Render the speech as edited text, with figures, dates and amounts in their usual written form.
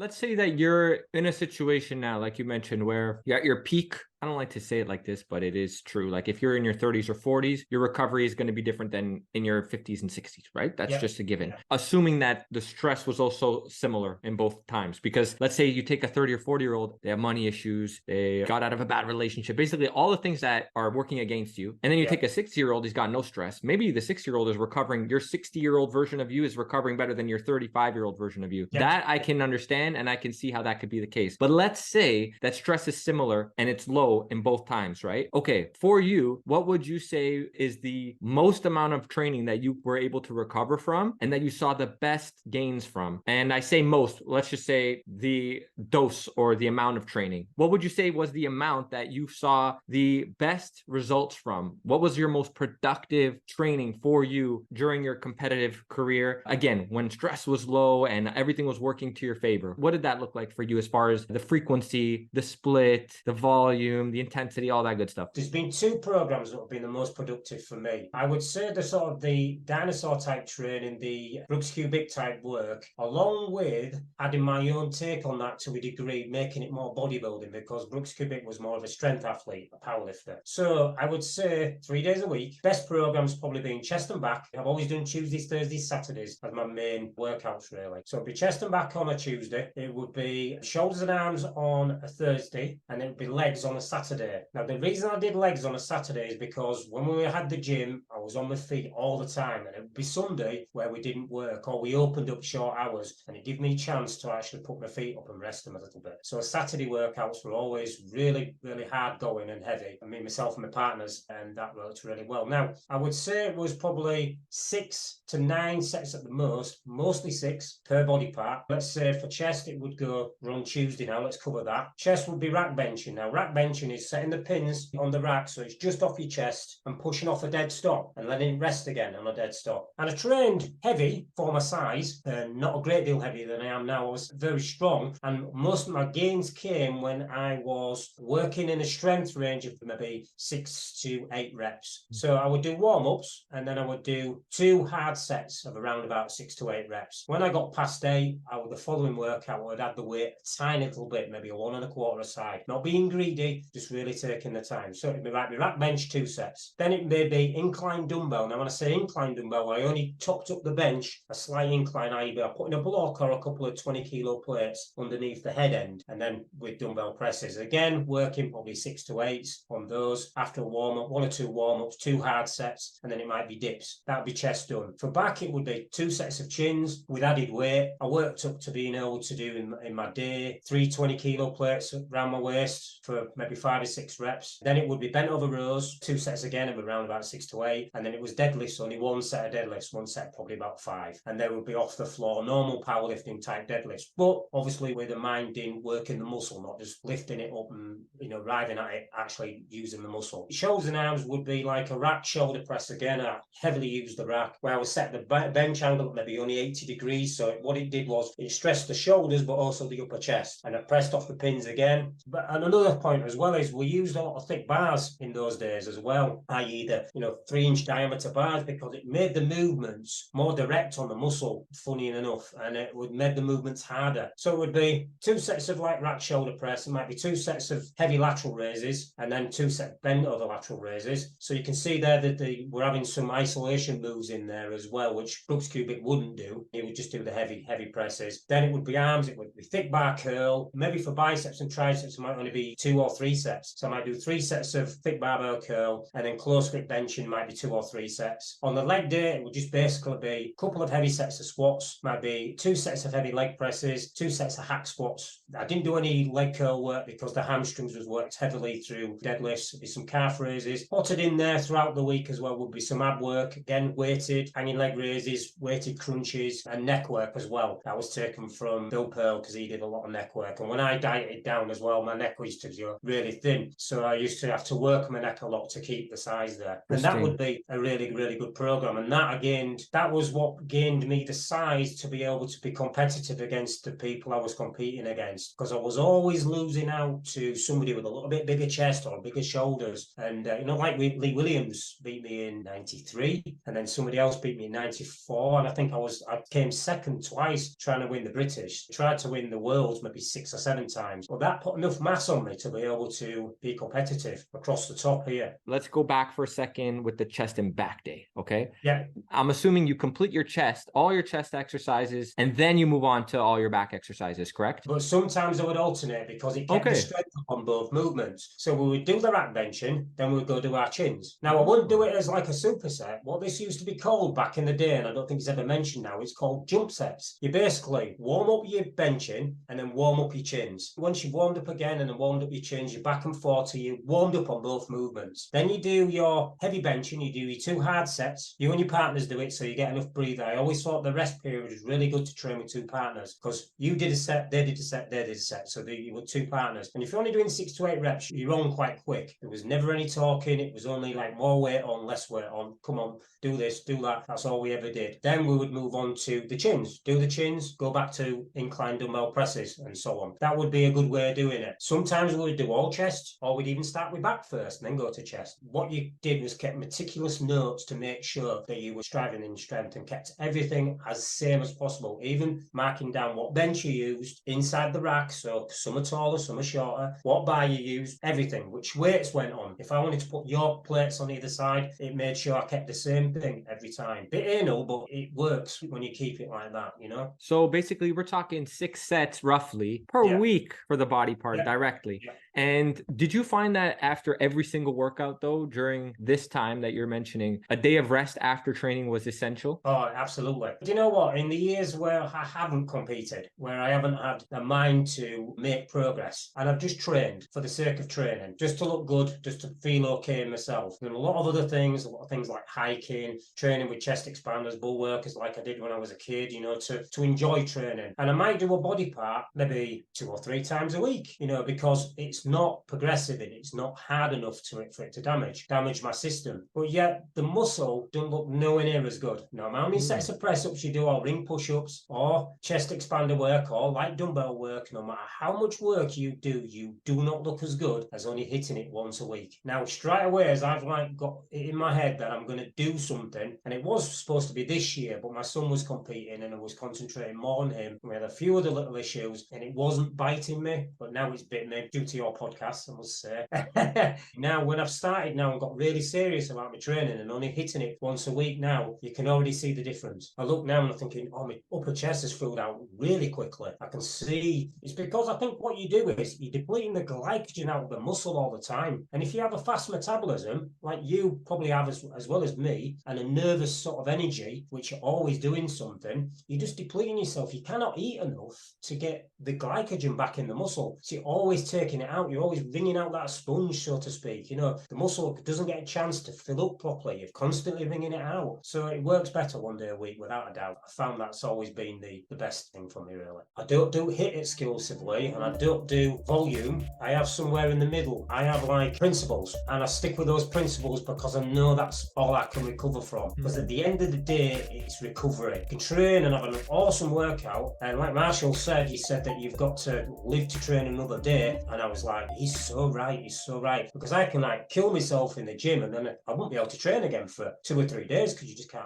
let's say that you're in a situation now, like you mentioned, where you're at your peak. I don't like to say it like this, but it is true. Like if you're in your 30s or 40s, your recovery is going to be different than in your 50s and 60s, right? That's just a given. Assuming that the stress was also similar in both times. Because let's say you take a 30 or 40-year-old, they have money issues, they got out of a bad relationship, basically all the things that are working against you. And then you take a 60-year-old, he's got no stress. Maybe the 60-year-old is recovering, your 60-year-old version of you is recovering better than your 35-year-old version of you. That I can understand, and I can see how that could be the case. But let's say that stress is similar and it's low in both times, right? Okay, for you, what would you say is the most amount of training that you were able to recover from and that you saw the best gains from? And I say most, let's just say the dose or the amount of training. What would you say was the amount that you saw the best results from? What was your most productive training for you during your competitive career? Again, when stress was low and everything was working to your favor. What did that look like for you as far as the frequency, the split, the volume, the intensity, all that good stuff? There's been two programs that have been the most productive for me. I would say the sort of the dinosaur type training, the Brooks Cubic type work, along with adding my own take on that to a degree, making it more bodybuilding, because Brooks Cubic was more of a strength athlete, a powerlifter. So I would say 3 days a week. Best programs probably being chest and back. I've always done Tuesdays, Thursdays, Saturdays as my main workouts really. So it'd be chest and back on a Tuesday. It would be shoulders and arms on a Thursday, and it would be legs on a Saturday. Now the reason I did legs on a Saturday is because when we had the gym, I was on my feet all the time, and it would be Sunday where we didn't work or we opened up short hours, and it gave me a chance to actually put my feet up and rest them a little bit. So Saturday workouts were always really, really hard going and heavy. I mean, myself and my partners, and that worked really well. Now, I would say it was probably 6 to 9 sets at the most, mostly 6 per body part. Let's say for chest, it would go, we're on Tuesday now, let's cover that. Chest would be rack benching. Now, rack benching is setting the pins on the rack so it's just off your chest and pushing off a dead stop and letting it rest again on a dead stop. And I trained heavy for my size, not a great deal heavier than I am now. I was very strong, and most of my gains came when I was working in a strength range of maybe 6 to 8 reps. So I would do warm-ups, and then I would do 2 hard sets of around about 6 to 8 reps. When I got past 8, the following workout I would add the weight a tiny little bit, maybe a 1 1/4 aside. Not being greedy, just really taking the time. So it'd be like my rack bench 2 sets. Then it may be incline dumbbell. Now when I say incline dumbbell, I only topped up the bench a slight incline, i.e. by putting a block or a couple of 20 kilo plates underneath the head end, and then with dumbbell presses. Again, working probably 6 to 8s on those. After a warm-up, 1 or 2 warm-ups, 2 hard sets, and then it might be dips. That would be chest done. For back, it would be 2 sets of chins with added weight. I worked up to being able to do in my day 3 20 kilo plates around my waist for maybe 5 or 6 reps. Then it would be bent over rows, 2 sets again of around about 6 to 8, and then it was deadlifts, only 1 set of deadlifts, 1 set probably about 5, and they would be off the floor, normal powerlifting type deadlifts, but obviously with a mind in working the muscle, not just lifting it up and riding at it, actually using the muscle. Shoulders and arms would be like a rack shoulder press. Again, I heavily used the rack where I was set the bench angle at maybe only 80 degrees, so what it did was it stressed the shoulders but also the upper chest, and I pressed off the pins again. But another point as well is we used a lot of thick bars in those days as well, i.e. the 3-inch diameter bars, because it made the movements more direct on the muscle, funny enough, and it would make the movements harder. So it would be 2 sets of like rack shoulder press, it might be 2 sets of heavy lateral raises, and then 2 sets bent over lateral raises. So you can see there that we're having some isolation moves in there as well, which Brooks Cubic wouldn't do. It would just do the heavy presses. Then it would be arms, it would be thick bar curl. Maybe for biceps and triceps, it might only be 2 or 3 sets. So I might do 3 sets of thick barbell curl, and then close grip benching might be 2 or 3 sets. On the leg day, it would just basically be a couple of heavy sets of squats, might be 2 sets of heavy leg presses, 2 sets of hack squats. I didn't do any leg curl work because the hamstrings was worked heavily through deadlifts. There'd be some calf raises. Potted in there throughout the week as well would be some ab work, again weighted, hanging leg raises, weighted crunches, and neck work as well. That was taken from Bill Pearl because he did a lot of neck work. And when I dieted down as well, my neck used to go really really thin. So I used to have to work my neck a lot to keep the size there. And that would be a really, really good program. And that was what gained me the size to be able to be competitive against the people I was competing against. Because I was always losing out to somebody with a little bit bigger chest or bigger shoulders. And, like Lee Williams beat me in 93, and then somebody else beat me in 94. And I think I came second twice trying to win the British. I tried to win the world maybe 6 or 7 times. But that put enough mass on me to be able to be competitive across the top here. Let's go back for a second with the chest and back day, okay? Yeah. I'm assuming you complete your chest, all your chest exercises, and then you move on to all your back exercises, correct? But sometimes I would alternate because it kept the strength up on both movements. So we would do the rack benching, then we'd go do our chins. Now, I wouldn't do it as like a superset. What this used to be called back in the day, and I don't think it's ever mentioned now, it's called jump sets. You basically warm up your benching and then warm up your chins. Once you've warmed up again and then warmed up your chins, you're back and forth till you warmed up on both movements. Then you do your heavy benching, you do your 2 hard sets. You and your partners do it so you get enough breather. I always thought the rest period was really good to train with 2 partners because you did a set, they did a set, they did a set. So you were 2 partners. And if you're only doing 6 to 8 reps, you're on quite quick. There was never any talking. It was only like more weight on, less weight on. Come on, do this, do that. That's all we ever did. Then we would move on to the chins. Do the chins, go back to incline dumbbell presses and so on. That would be a good way of doing it. Sometimes we would do all chest, or we'd even start with back first and then go to chest. What you did was kept meticulous notes to make sure that you were striving in strength and kept everything as same as possible, even marking down what bench you used inside the rack. So some are taller, some are shorter, what bar you used, everything, which weights went on. If I wanted to put York plates on either side, it made sure I kept the same thing every time. Bit anal, but it works when you keep it like that, So basically, we're talking 6 sets roughly per week for the body part directly. Yeah. And did you find that after every single workout, though, during this time that you're mentioning, a day of rest after training was essential? Oh, absolutely. But you know what? In the years where I haven't competed, where I haven't had a mind to make progress, and I've just trained for the sake of training, just to look good, just to feel okay in myself. And a lot of other things, a lot of things like hiking, training with chest expanders, bull workers like I did when I was a kid, to enjoy training. And I might do a body part maybe 2 or 3 times a week, because it's not progressive and it's not hard enough for it to damage my system. But yet the muscle don't look nowhere near as good. No matter how many sets of press ups you do, or ring push ups, or chest expander work, or light dumbbell work, no matter how much work you do not look as good as only hitting it once a week. Now, straight away, as I've got it in my head that I'm going to do something, and it was supposed to be this year, but my son was competing and I was concentrating more on him. We had a few other little issues and it wasn't biting me, but now it's bit me due to your podcast, I must say. Now, when I've started now and got really serious about my training and only hitting it once a week now, you can already see the difference. I look now and I'm thinking, oh, my upper chest has filled out really quickly. I can see it's because I think what you do is you're depleting the glycogen out of the muscle all the time. And if you have a fast metabolism, like you probably have as well as me, and a nervous sort of energy, which you're always doing something, you're just depleting yourself. You cannot eat enough to get the glycogen back in the muscle. So you're always taking it out. You're always wringing out that sponge, so to speak. The muscle doesn't get a chance to fill up properly. You're constantly wringing it out. So it works better one day a week, without a doubt. I found that's always been the best thing for me, really. I don't do HIIT exclusively, and I don't do volume. I have somewhere in the middle. I have like principles, and I stick with those principles because I know that's all I can recover from. Because at the end of the day, it's recovery. You can train and have an awesome workout, and like Marshall said, he said that you've got to live to train another day, and I was like, he's so right, because I can like kill myself in the gym and then I won't be able to train again for 2 or 3 days because you just can't